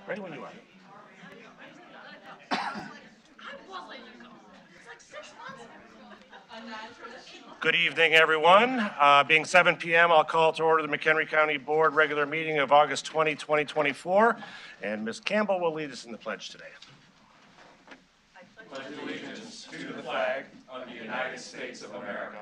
Ready when you are. Good evening, everyone. Being 7 p.m., I'll call to order the McHenry County Board regular meeting of August 20, 2024, and Ms. Campbell will lead us in the pledge today. I pledge allegiance to the flag of the United States of America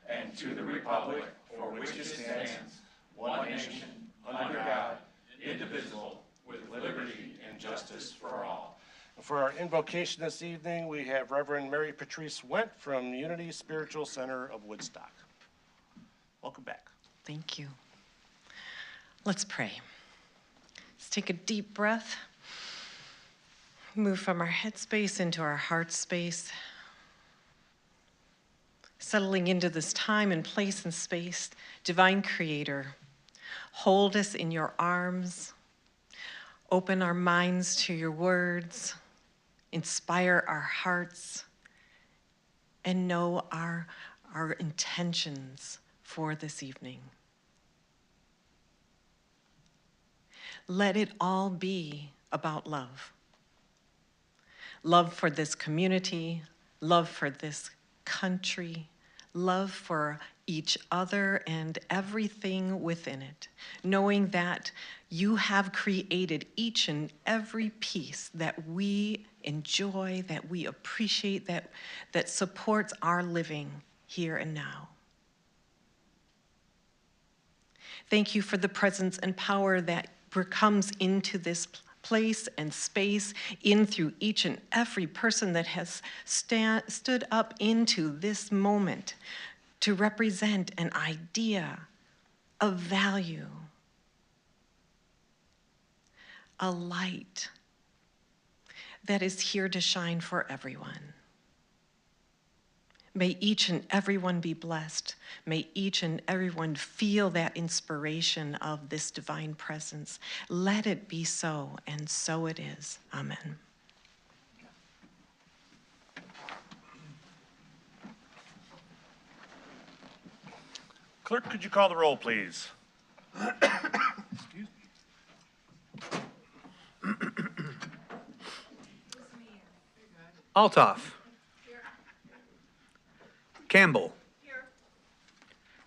and to the republic for which it stands, one nation, under God, indivisible, with liberty and justice for all. For our invocation this evening, we have Reverend Mary Patrice Went from Unity Spiritual Center of Woodstock. Welcome back. Thank you. Let's pray. Let's take a deep breath. Move from our head space into our heart space. Settling into this time and place and space, Divine Creator, hold us in your arms. Open our minds to your words. Inspire our hearts. And know our intentions for this evening. Let it all be about love. Love for this community, love for this country, love for each other and everything within it, knowing that you have created each and every piece that we enjoy, that we appreciate, that supports our living here and now. Thank you for the presence and power that comes into this place and space, in through each and every person that has stood up into this moment to represent an idea of value, a light that is here to shine for everyone. May each and everyone be blessed. May each and everyone feel that inspiration of this divine presence. Let it be so, and so it is. Amen. Clerk, could you call the roll, please? Excuse me. Altoff. Here. Campbell. Here.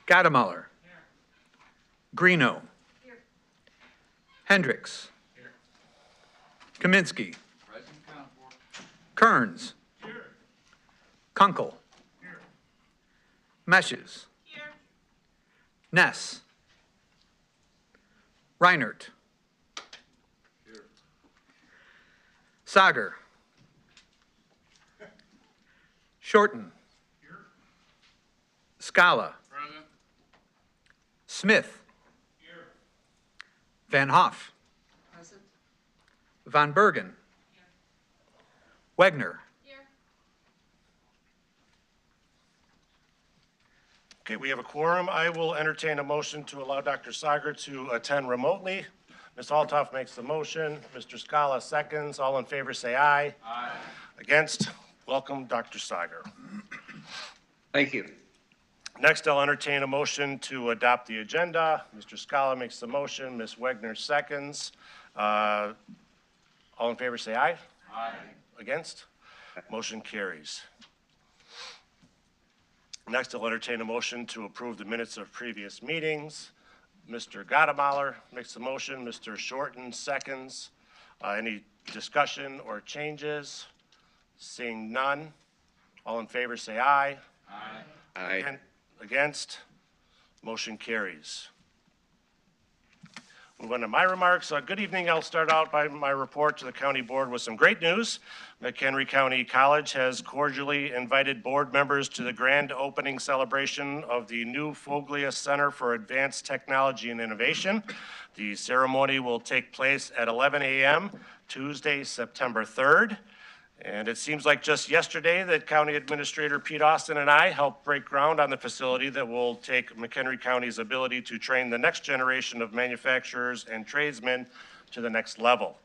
Gadamuller. Here. Greeno. Here. Hendricks. Here. Kaminsky. Present. Kearns. Here. Kunkel. Here. Meshes. Here. Ness. Reinert. Here. Sager. Shorten. Here. Scala. Present. Smith. Here. Van Hoff. Present. Van Bergen. Here. Wegner. Here. Okay, we have a quorum. I will entertain a motion to allow Dr. Sager to attend remotely. Ms. Altoff makes the motion. Mr. Scala seconds. All in favor say aye. Aye. Against? Welcome, Dr. Sager. Thank you. Next, I'll entertain a motion to adopt the agenda. Mr. Scala makes the motion. Ms. Wegner seconds. All in favor say aye. Aye. Against? Motion carries. Next, I'll entertain a motion to approve the minutes of previous meetings. Mr. Gadamuller makes the motion. Mr. Shorten seconds. Any discussion or changes? Seeing none, all in favor say aye. Aye. Aye. Against? Motion carries. Move on to my remarks. Good evening. I'll start out by my report to the county board with some great news. McHenry County College has cordially invited board members to the grand opening celebration of the new Foglia Center for Advanced Technology and Innovation. The ceremony will take place at 11 a.m. Tuesday, September 3rd. And it seems like just yesterday that County Administrator Pete Austin and I helped break ground on the facility that will take McHenry County's ability to train the next generation of manufacturers and tradesmen to the next level.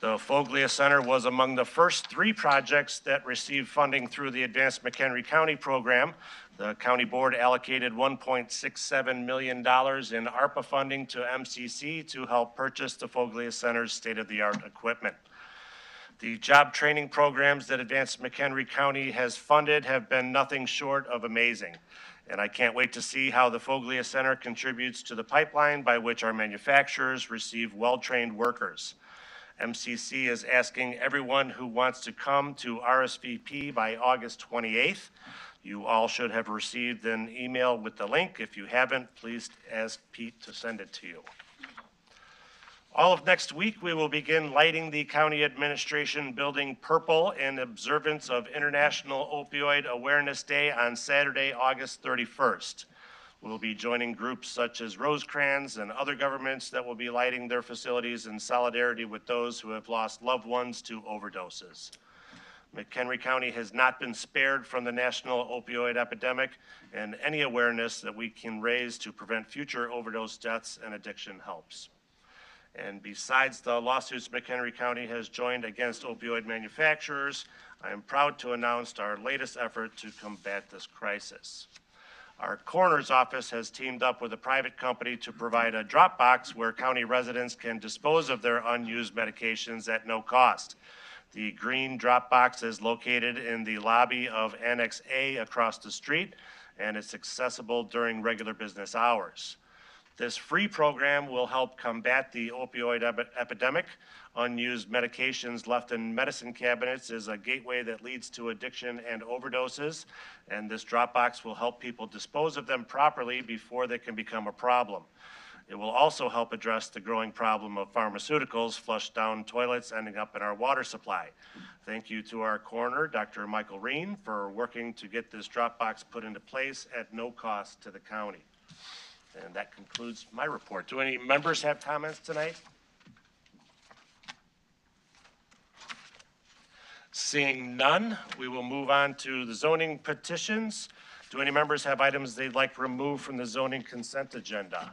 The Foglia Center was among the first 3 projects that received funding through the Advanced McHenry County program. The county board allocated $1.67 million in ARPA funding to MCC to help purchase the Foglia Center's state-of-the-art equipment. The job training programs that Advanced McHenry County has funded have been nothing short of amazing. And I can't wait to see how the Foglia Center contributes to the pipeline by which our manufacturers receive well-trained workers. MCC is asking everyone who wants to come to RSVP by August 28th. You all should have received an email with the link. If you haven't, please ask Pete to send it to you. All of next week, we will begin lighting the county administration building purple in observance of International Opioid Awareness Day on Saturday, August 31st. We'll be joining groups such as Rosecrans and other governments that will be lighting their facilities in solidarity with those who have lost loved ones to overdoses. McHenry County has not been spared from the national opioid epidemic, and any awareness that we can raise to prevent future overdose deaths and addiction helps. And besides the lawsuits McHenry County has joined against opioid manufacturers, I am proud to announce our latest effort to combat this crisis. Our coroner's office has teamed up with a private company to provide a drop box where county residents can dispose of their unused medications at no cost. The green drop box is located in the lobby of Annex A across the street, and it's accessible during regular business hours. This free program will help combat the opioid epidemic. Unused medications left in medicine cabinets is a gateway that leads to addiction and overdoses, and this drop box will help people dispose of them properly before they can become a problem. It will also help address the growing problem of pharmaceuticals flushed down toilets ending up in our water supply. Thank you to our coroner, Dr. Michael Reen, for working to get this drop box put into place at no cost to the county. And that concludes my report. Do any members have comments tonight? Seeing none, we will move on to the zoning petitions. Do any members have items they'd like removed from the zoning consent agenda?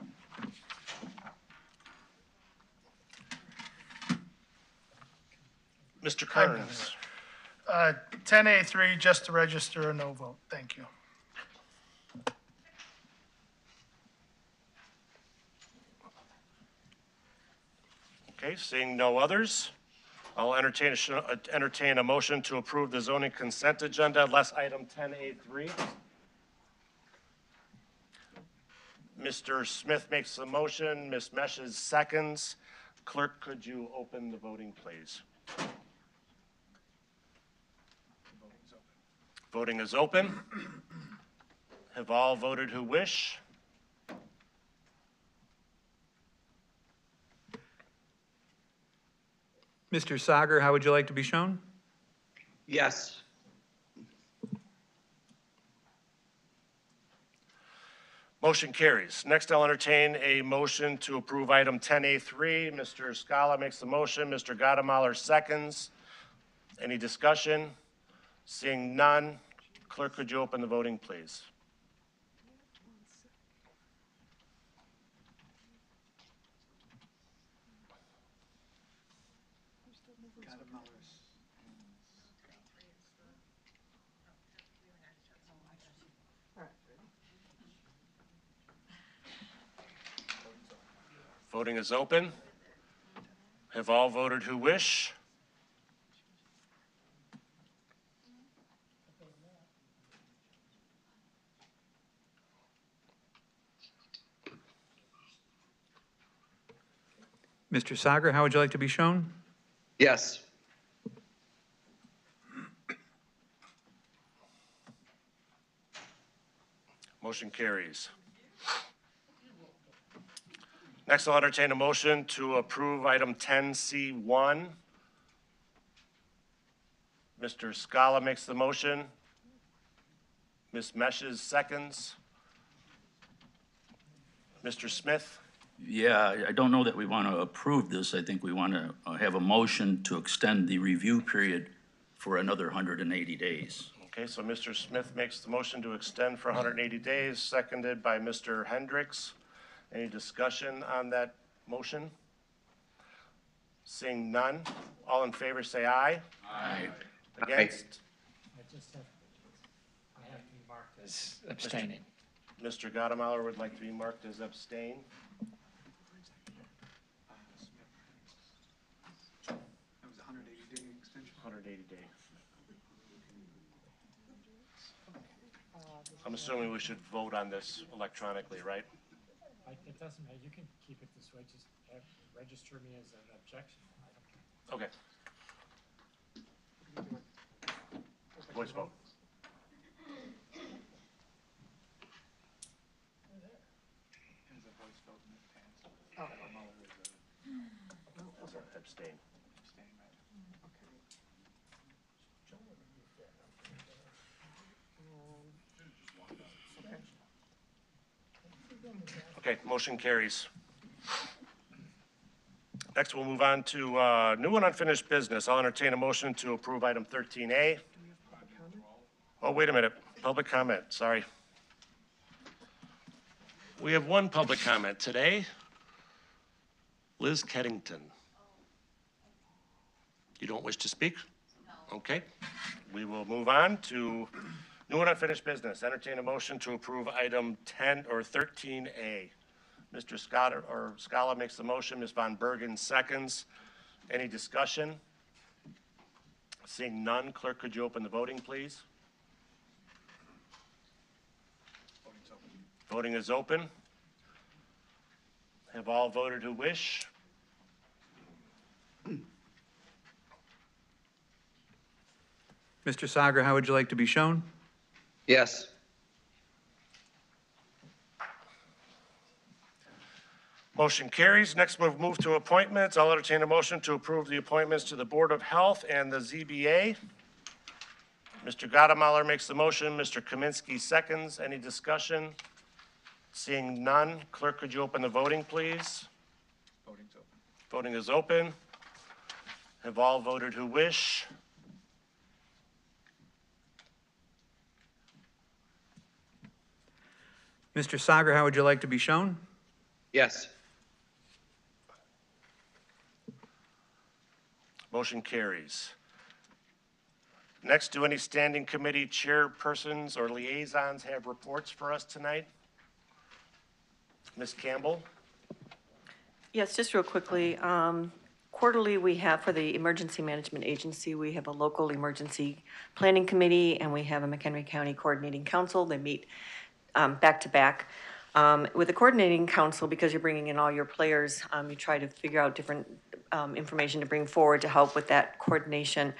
Mr. Kearns. 10A3, just to register a no vote. Thank you. Okay, seeing no others, I'll entertain a motion to approve the zoning consent agenda, less item 10A3. Mr. Smith makes the motion, Ms. Meshes seconds. Clerk, could you open the voting, please? Voting is open. Have all voted who wish? Mr. Sager, how would you like to be shown? Yes. Motion carries. Next, I'll entertain a motion to approve item 10A3. Mr. Scala makes the motion. Mr. Gottemoller seconds. Any discussion? Seeing none, clerk, could you open the voting, please? Voting is open. Have all voted who wish? Mr. Sager, how would you like to be shown? Yes. Motion carries. Next, I'll entertain a motion to approve item 10C1. Mr. Scala makes the motion. Ms. Meshes seconds. Mr. Smith? Yeah, I don't know that we want to approve this. I think we want to have a motion to extend the review period for another 180 days. Okay, so Mr. Smith makes the motion to extend for 180 days, seconded by Mr. Hendricks. Any discussion on that motion? Seeing none, all in favor say aye. Aye. Against? I have to be marked as abstaining. Mr. Gottemoller would like to be marked as abstain. 180 day. I'm assuming we should vote on this electronically, right? It doesn't matter, you can keep it this way, just register me as an objection. I don't care. Okay. Voice vote. Abstain. Okay, motion carries. Next, we'll move on to new and unfinished business. I'll entertain a motion to approve item 13A. Oh, wait a minute. Public comment, sorry. We have one public comment today. Liz Keddington. You don't wish to speak? No. Okay. We will move on to new and unfinished business. Entertain a motion to approve item 10 or 13A. Mr. Scala makes the motion. Ms. Von Bergen seconds. Any discussion? Seeing none, clerk, could you open the voting, please? Voting is open. Have all voted who wish? Mr. Sagar, how would you like to be shown? Yes. Motion carries. Next, we'll move to appointments. I'll entertain a motion to approve the appointments to the Board of Health and the ZBA. Mr. Gottemoller makes the motion. Mr. Kaminsky seconds. Any discussion? Seeing none, clerk, could you open the voting, please? Voting's open. Voting is open. Have all voted who wish? Mr. Sagar, how would you like to be shown? Yes. Motion carries. Next, do any standing committee chairpersons or liaisons have reports for us tonight? Ms. Campbell? Yes, just real quickly, quarterly, we have for the Emergency Management Agency, we have a local emergency planning committee, and we have a McHenry County Coordinating Council. They meet back to back. With the Coordinating Council, because you're bringing in all your players, you try to figure out different information to bring forward to help with that coordination.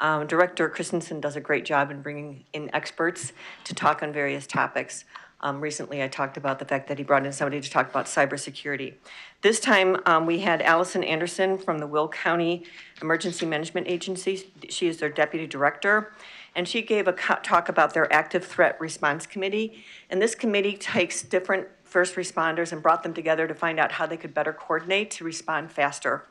Director Christensen does a great job in bringing in experts to talk on various topics. Recently, I talked about the fact that he brought in somebody to talk about cybersecurity. This time, we had Allison Anderson from the Will County Emergency Management Agency. She is their deputy director, and she gave a talk about their Active Threat Response Committee. And this committee takes different first responders and brought them together to find out how they could better coordinate to respond faster.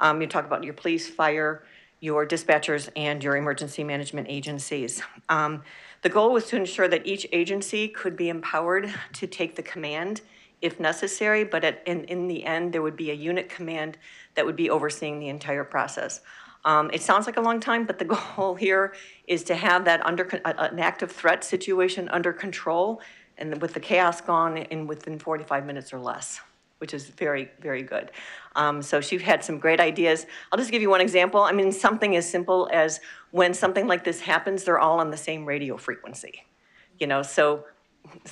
You talk about your police, fire, your dispatchers, and your emergency management agencies. The goal was to ensure that each agency could be empowered to take the command if necessary, but in the end, there would be a unit command that would be overseeing the entire process. It sounds like a long time, but the goal here is to have that an active threat situation under control and with the chaos gone within 45 minutes or less, which is very, very good. So she had some great ideas. I'll just give you one example. I mean, something as simple as when something like this happens, they're all on the same radio frequency, so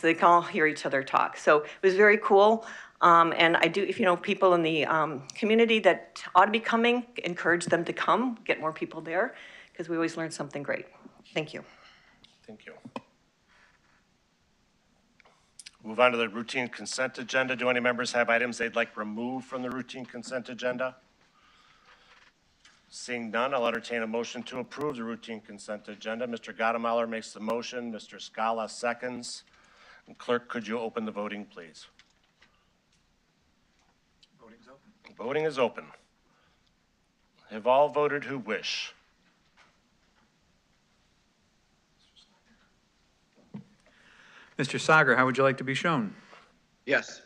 they can all hear each other talk. So it was very cool. And I do, if you know people in the community that ought to be coming, encourage them to come, get more people there, because we always learn something great. Thank you. Thank you. Move on to the routine consent agenda. Do any members have items they'd like removed from the routine consent agenda? Seeing none, I'll entertain a motion to approve the routine consent agenda. Mr. Gottemoller makes the motion. Mr. Scala seconds. And clerk, could you open the voting, please? Voting's open. Voting is open. Have all voted who wish? Mr. Sagar, how would you like to be shown? Yes.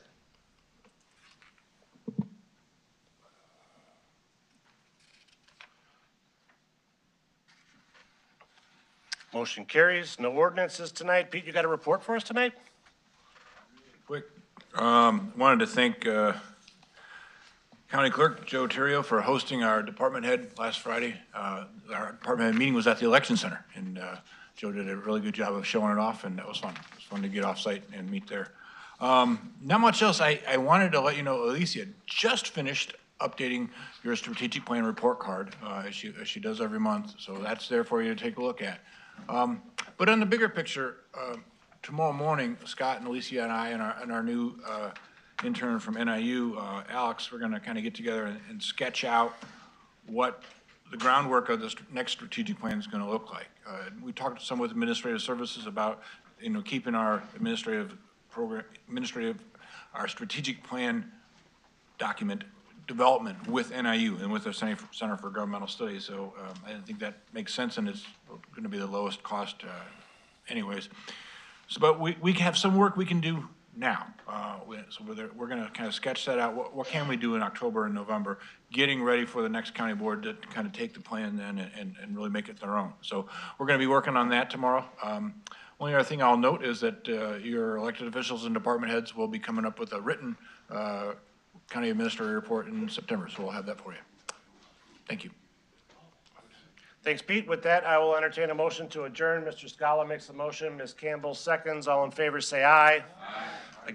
Motion carries. No ordinances tonight. Pete, you got a report for us tonight? Quick, wanted to thank County Clerk Joe Terrio for hosting our department head last Friday. Our department head meeting was at the Election Center, and Joe did a really good job of showing it off, and that was fun. It was fun to get off site and meet there. Not much else. I wanted to let you know Alicia just finished updating your strategic plan report card, as she does every month, so that's there for you to take a look at. But on the bigger picture, tomorrow morning, Scott and Alicia and I and our new intern from NIU, Alex, we're going to kind of get together and sketch out what the groundwork of this next strategic plan is going to look like. We talked some with administrative services about, keeping our our strategic plan document development with NIU and with the Center for Governmental Studies. So I think that makes sense, and it's going to be the lowest cost anyways. So, but we have some work we can do now. So we're going to kind of sketch that out. What can we do in October and November, getting ready for the next county board to kind of take the plan then and really make it their own. So we're going to be working on that tomorrow. Only other thing I'll note is that your elected officials and department heads will be coming up with a written county administrator report in September, so we'll have that for you. Thank you. Thanks, Pete. With that, I will entertain a motion to adjourn. Mr. Scala makes the motion. Ms. Campbell seconds. All in favor, say aye. Aye.